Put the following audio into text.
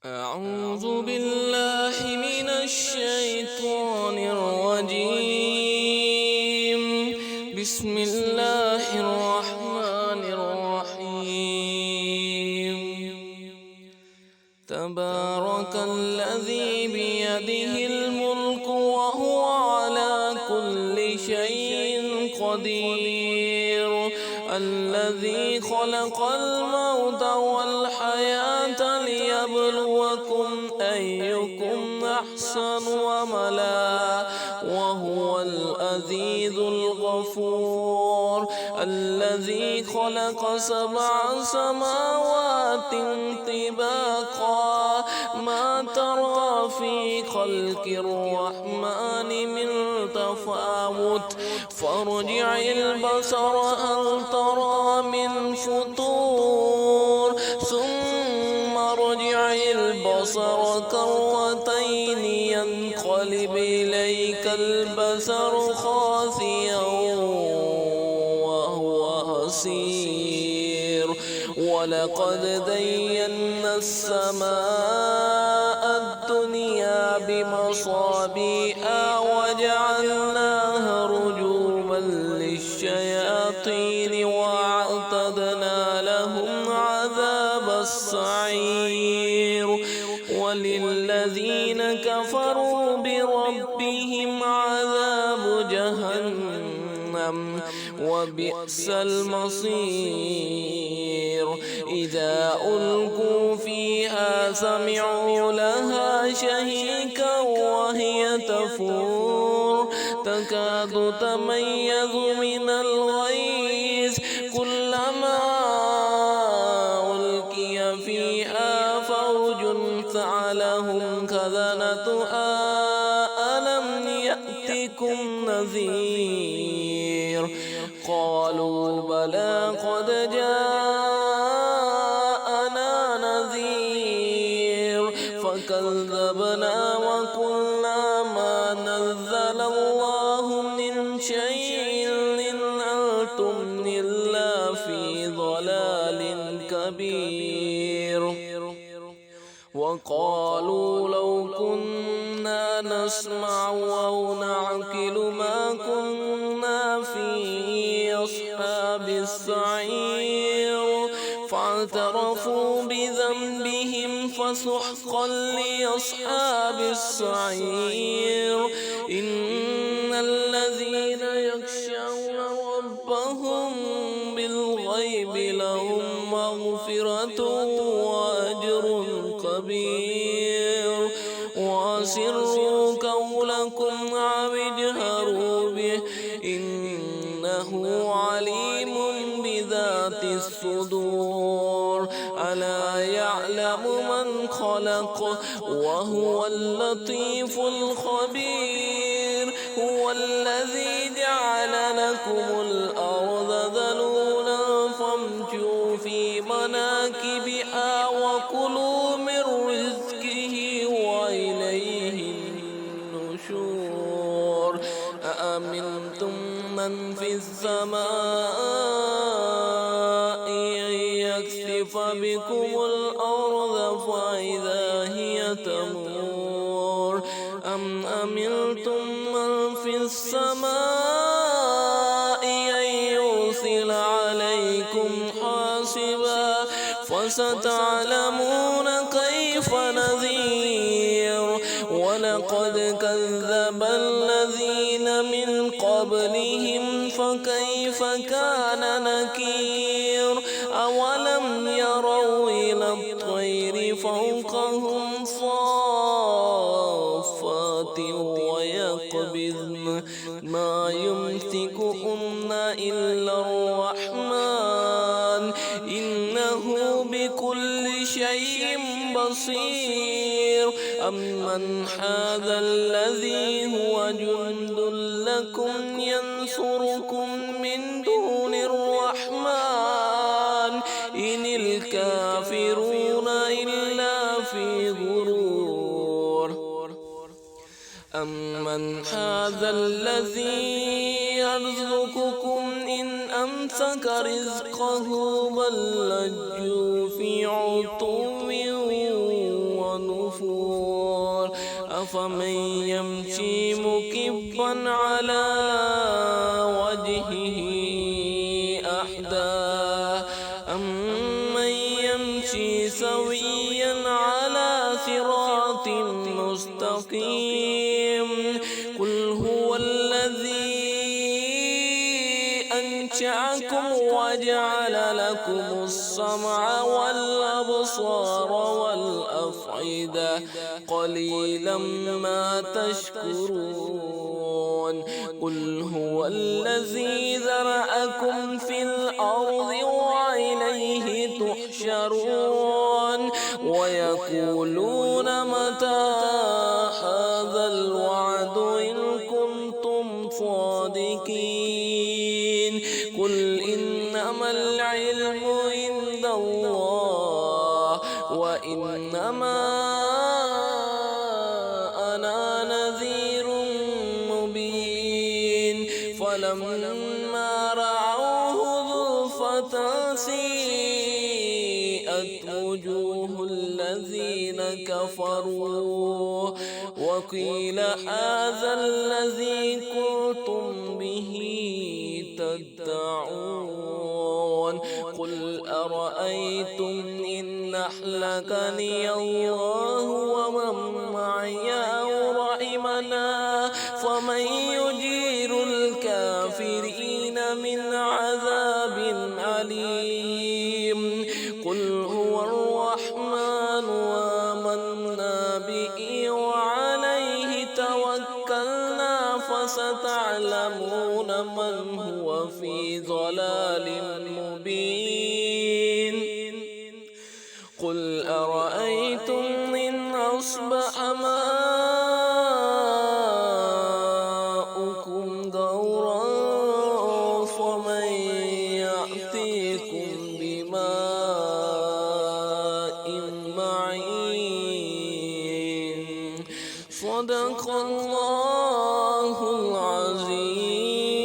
أعوذ بالله من الشيطان الرجيم. بسم الله الرحمن الرحيم. تبارك الذي بيده الملك وهو على كل شيء قدير. الذي خلق الموت والحياة ليبلوكم أيكم أحسن عملا وهو العزيز الغفور. الذي خلق 7 سماوات طباقا ما ترى في خلق الرحمن من تفاوت فارجع البصر هل ترى من فطور ثم ارجع البصر كرتين ينقلب إليك البصر خاسئا وهو حسير. ولقد زينا السماء الدنيا بمصابيح وجعلناها رجوما للشياطين وأعتدنا لهم عذاب السعير. وللذين كفروا بربهم عذاب جهنم وبئس المصير. إذا ألقوا فيها سمعوا لها شهيقا وهي تفور تكاد تميز من الغيظ كلما ألقي فيها فوج سألهم خزنتها ألم يأتكم نذير قالوا بلى قد جاءنا نذير فكذبنا وقلنا ما نزل الله من شيء إن أنتم إلا في ضلال كبير. وقالوا لو كنا نسمع أو نعقل ما كنا في أصحاب السعير فاعترفوا بذنبهم فسحقا لأصحاب السعير. إن الذين يخشون ربهم بالغيب لهم مغفرة وأجر كبير. وأسروا قولكم أو اجهروا به إنه عليم بذات الصدور. ألا يعلم من خلق وهو اللطيف الخبير. هو الذي جعل لكم الأرض ذلولا فامشوا في مناكبها وكلوا من رزقه وإليه النشور. أأمنتم من في السماء أن يكسف بكم الأرض فإذا هي تمور أم أمنتم من في السماء أن يرسل عليكم حاصبا فستعلمون كيف نذير. ولقد كذب الذين من قبلهم فكيف كان نكير. أولم يروا إلى الطير فوقهم صافات ويقبضن ما يمسكهن إلا الرحمن إنه بكل شيء بصير. أمن هذا الذي هو جند لكم ينصركم من دون الرحمن إن الكافرون إلا في غرور. أمن هذا الذي يرزقكم إن أمسك رزقه بل لجوا في عتو أفمن يمشي مكبا على وجهه أهدى أمن يمشي سويا على صراط مستقيم قل هو الذي أنشأكم وجعل لكم السمع والأبصار والأفئدة قليلا ما تشكرون قل هو الذي ذرأكم في الأرض وإليه تحشرون ويقولون متى هذا الوعد إن كنتم صادقين قل إنما العلم عند الله وإنما أنا نذير مبين فلما رأوه زلفة سيئت وجوه الذين كفروا وقيل هذا الذي كنتم به تدعون قل أرأيتم إن أهلكني الله ومن معي أو رحمنا فمن يجير الكافرين من عذاب أليم قل هو الرحمن آمنا به وعليه توكلنا فستعلمون من هو في ضلال مبين قل أرأيتم إن أصبح ماؤكم غورا فمن يأتيكم بماء معين صدق الله العظيم.